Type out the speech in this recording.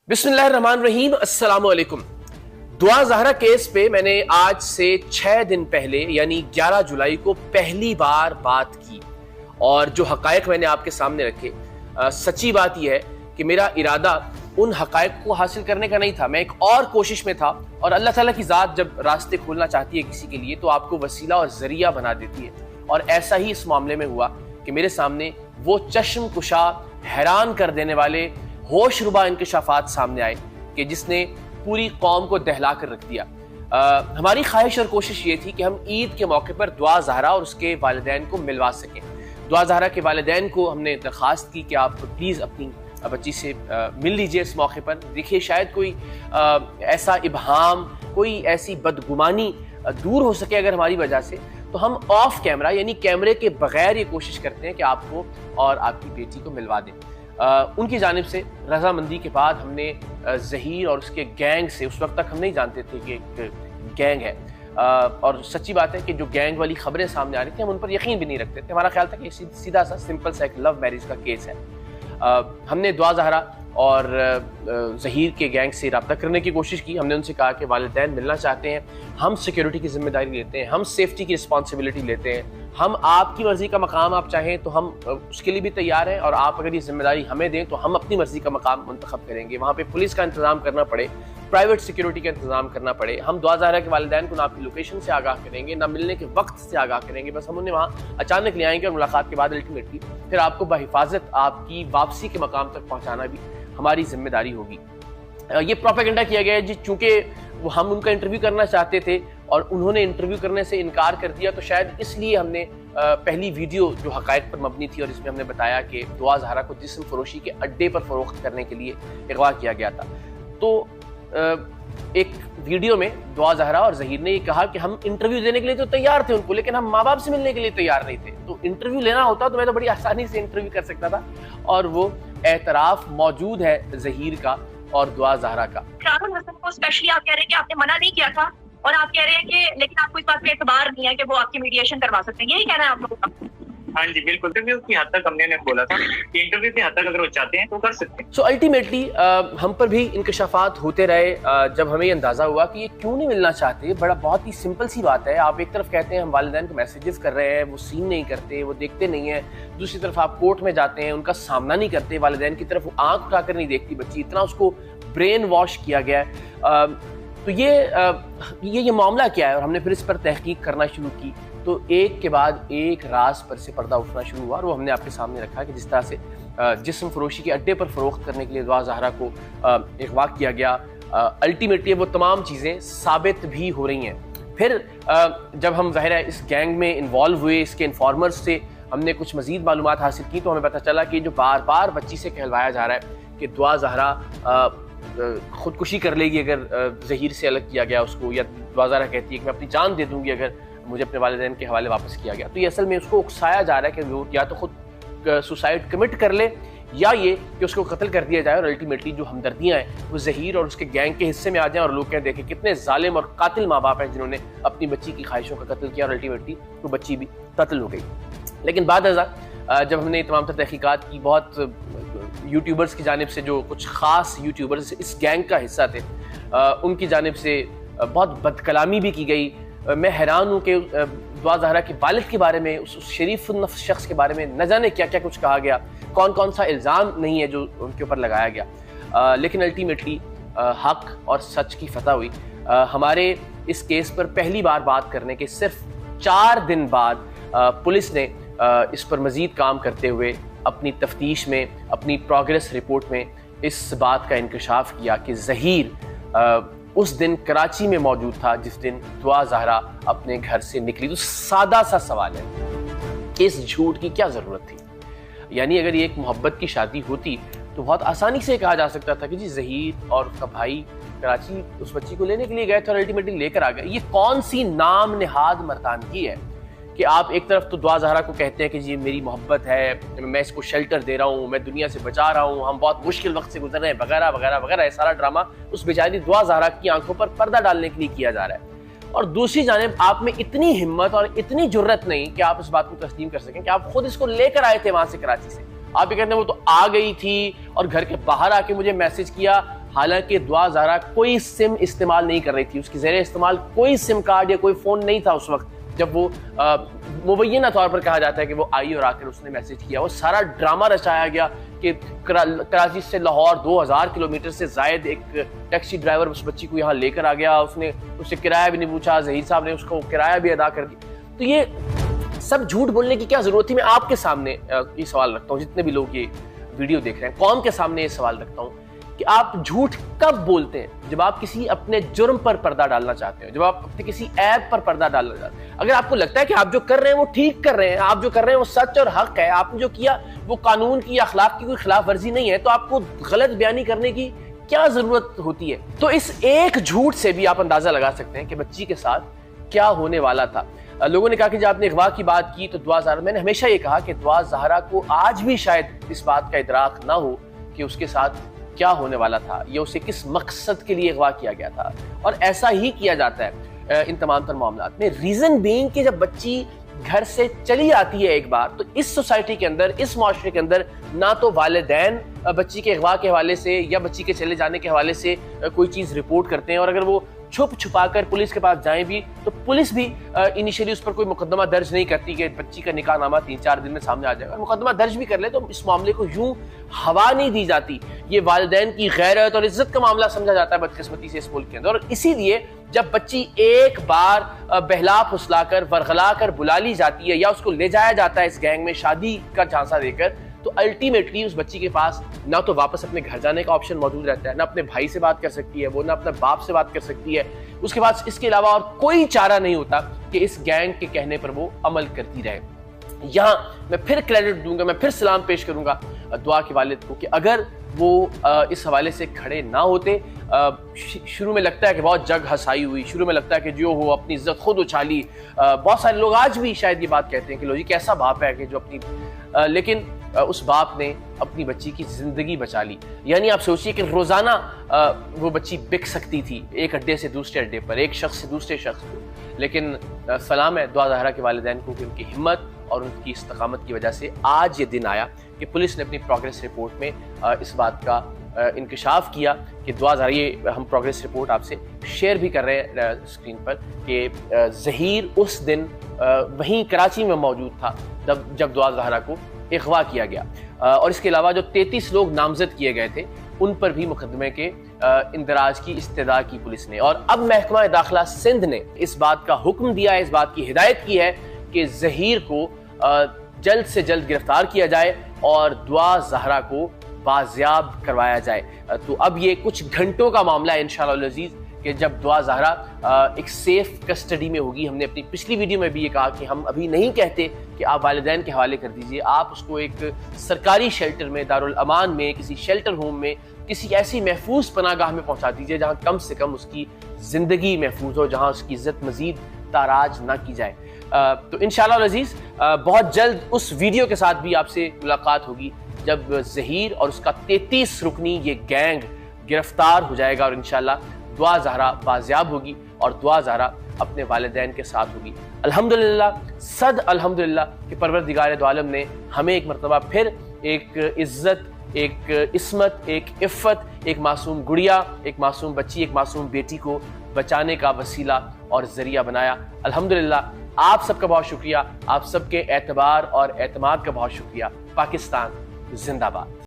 बिस्मिल्लाहिर्रहमानिर्रहीम, अस्सलाम वालेकुम। दुआ ज़हरा केस पे मैंने आज से 6 दिन पहले यानी 11 जुलाई को पहली बार बात की और जो हक़ाइक़ मैंने आपके सामने रखे, सच्ची बात यह है कि मेरा इरादा उन हक़ाइक़ को हासिल करने का नहीं था। मैं एक और कोशिश में था और अल्लाह ताला की ज़ात जब रास्ते खोलना चाहती है किसी के लिए तो आपको वसीला और ज़रिया बना देती है, और ऐसा ही इस मामले में हुआ कि मेरे सामने वो चश्म कुशा, हैरान कर देने वाले होश रुबा इंकशाफात सामने आए कि जिसने पूरी कौम को दहला कर रख दिया। हमारी ख्वाहिश और कोशिश ये थी कि हम ईद के मौके पर दुआ ज़हरा और उसके वालिदैन को मिलवा सकें। दुआ ज़हरा के वालिदैन को हमने दरख्वास्त की कि आप प्लीज़ अपनी बच्ची से मिल लीजिए इस मौके पर। देखिए, शायद कोई ऐसा इबहाम, कोई ऐसी बदगुमानी दूर हो सके अगर हमारी वजह से, तो हम ऑफ कैमरा यानी कैमरे के बगैर ये कोशिश करते हैं कि आपको और आपकी बेटी को मिलवा दें। उनकी जानिब से रजामंदी के बाद हमने ज़हीर और उसके गैंग से, उस वक्त तक हम नहीं जानते थे कि एक गैंग है, और सच्ची बात है कि जो गैंग वाली खबरें सामने आ रही थी हम उन पर यकीन भी नहीं रखते थे। हमारा ख्याल था कि सीधा सा सिंपल सा एक लव मैरिज का केस है। हमने दुआ ज़हरा और ज़हीर के गैंग से रब्ता करने की कोशिश की। हमने उनसे कहा कि वालिदैन मिलना चाहते हैं, हम सिक्योरिटी की जिम्मेदारी लेते हैं, हम सेफ्टी की रिस्पॉन्सिबिलिटी लेते हैं, हम आपकी मर्ज़ी का मकाम आप चाहें तो हम उसके लिए भी तैयार हैं, और आप अगर ये जिम्मेदारी हमें दें तो हम अपनी मर्ज़ी का मकाम मुंतखब करेंगे। वहाँ पे पुलिस का इंतज़ाम करना पड़े, प्राइवेट सिक्योरिटी का इंतज़ाम करना पड़े, हम दुआ ज़हरा के वालिदैन को ना आपकी लोकेशन से आगाह करेंगे, ना मिलने के वक्त से आगाह करेंगे, बस हम उन्हें वहाँ अचानक ले आएंगे और मुलाकात के बाद अल्टीमेटली फिर आपको बहिफाजत आपकी वापसी के मकाम तक पहुँचाना भी हमारी जिम्मेदारी होगी। ये प्रोपेगेंडा किया गया है जी, चूँकि हम उनका इंटरव्यू करना चाहते थे और उन्होंने इंटरव्यू करने से इनकार कर दिया, तो शायद इसलिए हमने पहली वीडियो जो हक़ाइक़ पर मबनी थी और इसमें हमने बताया कि दुआ ज़हरा को जिस्म फरोशी के अड्डे पर फ़रोख्त करने के लिए अगवा किया गया था, तो एक वीडियो में दुआ ज़हरा और ज़हीर ने ये कहा कि हम इंटरव्यू देने के लिए तो तैयार थे उनको, लेकिन हम माँ बाप से मिलने के लिए तैयार नहीं थे। तो इंटरव्यू लेना होता तो मैं तो बड़ी आसानी से इंटरव्यू कर सकता था, और वो एतराफ़ मौजूद है ज़हीर का और दुआ ज़हरा का। इकरारुल हसन को स्पेशली आप कह रहे हैं कि आपने मना नहीं किया था, और आप कह रहे हैं कि लेकिन आपको इस बात पे एतबार नहीं है कि वो आपकी मीडिएशन करवा सकते हैं, यही कहना है आप लोगों का? हाँ जी बिल्कुल, इंटरव्यू की हद तक हमने बोला था कि इंटरव्यू की हद तक अगर वो चाहते हैं तो कर सकते हैं। सो अल्टीमेटली हम पर भी इंकशाफात होते रहे। जब हमें अंदाजा हुआ कि ये क्यों नहीं मिलना चाहते, बड़ा बहुत ही सिंपल सी बात है। आप एक तरफ कहते हैं हम वालिदैन को मैसेजेस कर रहे हैं, वो सीन नहीं करते, वो देखते नहीं हैं, दूसरी तरफ आप कोर्ट में जाते हैं, उनका सामना नहीं करते, वालिदैन की तरफ आंख उठाकर नहीं देखती बच्ची, इतना उसको ब्रेन वॉश किया गया है। तो ये मामला क्या है, और हमने फिर इस पर तहकीक करना शुरू की, तो एक के बाद एक राज पर से पर्दा उठना शुरू हुआ, और वो हमने आपके सामने रखा कि जिस तरह से जिस्म फरोशी के अड्डे पर फ़रोख्त करने के लिए दुआ ज़हरा को अगवा किया गया। अल्टीमेटली वो तमाम चीज़ें साबित भी हो रही हैं। फिर जब हम ज़ाहिर है इस गैंग में इन्वॉल्व हुए, इसके इन्फॉर्मर्स से हमने कुछ मज़ीद मालूमात हासिल की, तो हमें पता चला कि जो बार बार बच्ची से कहलवाया जा रहा है कि दुआ ज़हरा ख़ुदकुशी कर लेगी अगर ज़हीर से अलग किया गया उसको, या दुआ ज़हरा कहती है कि मैं अपनी जान दे दूँगी अगर मुझे अपने वालिदैन के हवाले वापस किया गया। तो ये असल में उसको उकसाया जा रहा है कि वो या तो खुद सुसाइड कमिट कर ले, या ये कि उसको कत्ल कर दिया जाए, और अल्टीमेटली जो हमदर्दियाँ हैं वो ज़हीर और उसके गैंग के हिस्से में आ जाएँ, और लोग कहें देखें कितने जालिम और कातिल माँ बाप हैं जिन्होंने अपनी बच्ची की ख्वाहिशों का कत्ल किया, और अल्टीमेटली वो बच्ची भी कत्ल हो गई। लेकिन बाद जब हमने तमाम तहकीकात की, बहुत यूट्यूबर्स की जानिब से, जो कुछ ख़ास यूट्यूबर्स इस गैंग का हिस्सा थे, उनकी जानिब से बहुत बदकलामी भी की गई। मैं हैरान हूँ कि दुआ ज़हरा के वालिद के बारे में, उस शरीफ नफ्स शख्स के बारे में न जाने क्या क्या कुछ कहा गया, कौन कौन सा इल्ज़ाम नहीं है जो उनके ऊपर लगाया गया। लेकिन अल्टीमेटली हक़ और सच की फतह हुई। हमारे इस केस पर पहली बार बात करने के सिर्फ 4 दिन बाद पुलिस ने इस पर मज़ीद काम करते हुए अपनी तफ्तीश में, अपनी प्रोग्रेस रिपोर्ट में इस बात का इंकशाफ किया कि ज़हीर उस दिन कराची में मौजूद था जिस दिन दुआ ज़हरा अपने घर से निकली। तो सादा सा सवाल है कि इस झूठ की क्या ज़रूरत थी? यानी अगर ये एक मोहब्बत की शादी होती तो बहुत आसानी से कहा जा सकता था कि जी ज़हीर और उसका भाई कराची उस बच्ची को लेने के लिए गए थे और अल्टीमेटली लेकर आ गए। ये कौन सी नाम निहाद मर्दानगी है कि आप एक तरफ तो दुआ ज़हरा को कहते हैं कि जी मेरी मोहब्बत है, मैं इसको शेल्टर दे रहा हूँ, मैं दुनिया से बचा रहा हूँ, हम बहुत मुश्किल वक्त से गुजर रहे हैं, वगैरह वगैरह वगैरह। सारा ड्रामा उस बेचारी दुआ ज़हरा की आंखों पर पर्दा डालने के लिए किया जा रहा है। और दूसरी जानिब आप में इतनी हिम्मत और इतनी जुर्रत नहीं कि आप इस बात को तस्लीम कर सकें कि आप खुद इसको लेकर आए थे वहां से, कराची से। आप ये कहते हैं वो तो आ गई थी और घर के बाहर आके मुझे मैसेज किया, حالانکہ دعا زہرا کوئی سم استعمال نہیں کر رہی تھی، اس کی زیر استعمال کوئی سم کارڈ یا کوئی فون نہیں تھا اس وقت جب وہ مبینہ طور پر کہا جاتا ہے کہ وہ آئی اور آ کر اس نے میسج کیا. وہ سارا ڈرامہ رچایا گیا کہ کراچی سے لاہور 2000 کلومیٹر سے زائد ایک ٹیکسی ڈرائیور اس بچی کو یہاں لے کر آ گیا، اس نے اس سے کرایہ بھی نہیں پوچھا، ظہیر صاحب نے اس کو کرایہ بھی ادا کر دیا. تو یہ سب جھوٹ بولنے کی کیا ضرورت تھی؟ میں آپ کے سامنے یہ سوال رکھتا ہوں، جتنے بھی لوگ یہ ویڈیو دیکھ رہے ہیں، قوم کے سامنے یہ سوال رکھتا ہوں کہ آپ جھوٹ کب بولتے ہیں؟ جب آپ کسی اپنے جرم پر پردہ ڈالنا چاہتے ہیں، جب آپ اپنے کسی عیب پر پردہ ڈالنا چاہتے ہیں. اگر آپ کو لگتا ہے کہ آپ جو کر رہے ہیں وہ ٹھیک کر رہے ہیں، آپ جو کر رہے ہیں وہ سچ اور حق ہے، آپ نے جو کیا وہ قانون کی یا اخلاق کی کوئی خلاف ورزی نہیں ہے، تو آپ کو غلط بیانی کرنے کی کیا ضرورت ہوتی ہے؟ تو اس ایک جھوٹ سے بھی آپ اندازہ لگا سکتے ہیں کہ بچی کے ساتھ کیا ہونے والا تھا. لوگوں نے کہا کہ جب آپ نے اغوا کی بات کی تو دعا زہرا، میں نے ہمیشہ یہ کہا کہ دعا زہرا کو آج بھی شاید اس بات کا ادراک نہ ہو کہ اس کے ساتھ کیا ہونے والا تھا یا اسے کس مقصد کے لیے اغوا کیا گیا تھا. اور ایسا ہی کیا جاتا ہے ان تمام تر معاملات میں. ریزن بینگ کہ جب بچی گھر سے چلی آتی ہے ایک بار، تو اس سوسائٹی کے اندر، اس معاشرے کے اندر نہ تو والدین بچی کے اغوا کے حوالے سے یا بچی کے چلے جانے کے حوالے سے کوئی چیز رپورٹ کرتے ہیں، اور اگر وہ چھپ چھپا کر پولیس کے پاس جائیں بھی تو پولیس بھی انیشیلی اس پر کوئی مقدمہ درج نہیں کرتی کہ بچی کا نکاح نامہ 3-4 دن میں سامنے آ جائے گا. مقدمہ درج بھی کر لے تو اس معاملے کو یوں ہوا نہیں دی جاتی. یہ والدین کی غیرت اور عزت کا معاملہ سمجھا جاتا ہے بدقسمتی سے اس ملک کے اندر. اور اسی لیے جب بچی ایک بار بہلا پھسلا کر ورغلا کر بلا لی جاتی ہے یا اس کو لے جایا جاتا ہے اس گینگ میں شادی کا جھانسا دے کر، تو الٹیمیٹلی اس بچی کے پاس نہ تو واپس اپنے گھر جانے کا آپشن موجود رہتا ہے، نہ اپنے بھائی سے بات کر سکتی ہے وہ، نہ اپنے باپ سے بات کر سکتی ہے. اس کے پاس اس کے علاوہ اور کوئی چارہ نہیں ہوتا کہ اس گینگ کے کہنے پر وہ عمل کرتی رہے. یہاں میں پھر کریڈٹ دوں گا، میں پھر سلام پیش کروں گا دعا کے والد کو کہ اگر وہ اس حوالے سے کھڑے نہ ہوتے. شروع میں لگتا ہے کہ بہت جگ ہسائی ہوئی، شروع میں لگتا ہے کہ جو ہو اپنی عزت خود اچھالی. بہت سارے لوگ آج بھی شاید یہ بات کہتے ہیں کہ لو جی کیسا باپ ہے کہ جو اپنی لیکن اس باپ نے اپنی بچی کی زندگی بچا لی. یعنی آپ سوچئے کہ روزانہ وہ بچی بک سکتی تھی ایک اڈے سے دوسرے اڈے پر، ایک شخص سے دوسرے شخص کو. لیکن سلام ہے دعا زہرا کے والدین کو کہ ان کی ہمت اور ان کی استقامت کی وجہ سے آج یہ دن آیا کہ پولیس نے اپنی پروگریس رپورٹ میں اس بات کا انکشاف کیا کہ دعا زہرا، یہ ہم پروگریس رپورٹ آپ سے شیئر بھی کر رہے ہیں اسکرین پر، کہ ظہیر اس دن وہیں کراچی میں موجود تھا جب دعا زہرا کو اغوا کیا گیا. اور اس کے علاوہ جو 33 لوگ نامزد کیے گئے تھے ان پر بھی مقدمے کے اندراج کی استدعا کی پولیس نے. اور اب محکمہ داخلہ سندھ نے اس بات کا حکم دیا ہے، اس بات کی ہدایت کی ہے کہ ظہیر کو جلد سے جلد گرفتار کیا جائے اور دعا زہرا کو بازیاب کروایا جائے. تو اب یہ کچھ گھنٹوں کا معاملہ ہے انشاءاللہ العزیز کہ جب دعا زہرا ایک سیف کسٹڈی میں ہوگی. ہم نے اپنی پچھلی ویڈیو میں بھی یہ کہا کہ ہم ابھی نہیں کہتے کہ آپ والدین کے حوالے کر دیجئے، آپ اس کو ایک سرکاری شیلٹر میں، دارالامان میں، کسی شیلٹر ہوم میں، کسی ایسی محفوظ پناہ گاہ میں پہنچا دیجئے جہاں کم سے کم اس کی زندگی محفوظ ہو، جہاں اس کی عزت مزید تاراج نہ کی جائے. تو انشاءاللہ العزیز بہت جلد اس ویڈیو کے ساتھ بھی آپ سے ملاقات ہوگی جب ظہیر اور اس کا 33 رکنی یہ گینگ گرفتار ہو جائے گا اور انشاءاللہ دعا زہرا بازیاب ہوگی اور دعا زہرا اپنے والدین کے ساتھ ہوگی. الحمدللہ، صد الحمدللہ کہ پروردگار دو عالم نے ہمیں ایک مرتبہ پھر ایک عزت، ایک عصمت، ایک عفت، ایک معصوم گڑیا، ایک معصوم بچی، ایک معصوم بیٹی کو بچانے کا وسیلہ اور ذریعہ بنایا. الحمدللہ آپ سب کا بہت شکریہ، آپ سب کے اعتبار اور اعتماد کا بہت شکریہ. پاکستان زندہ باد.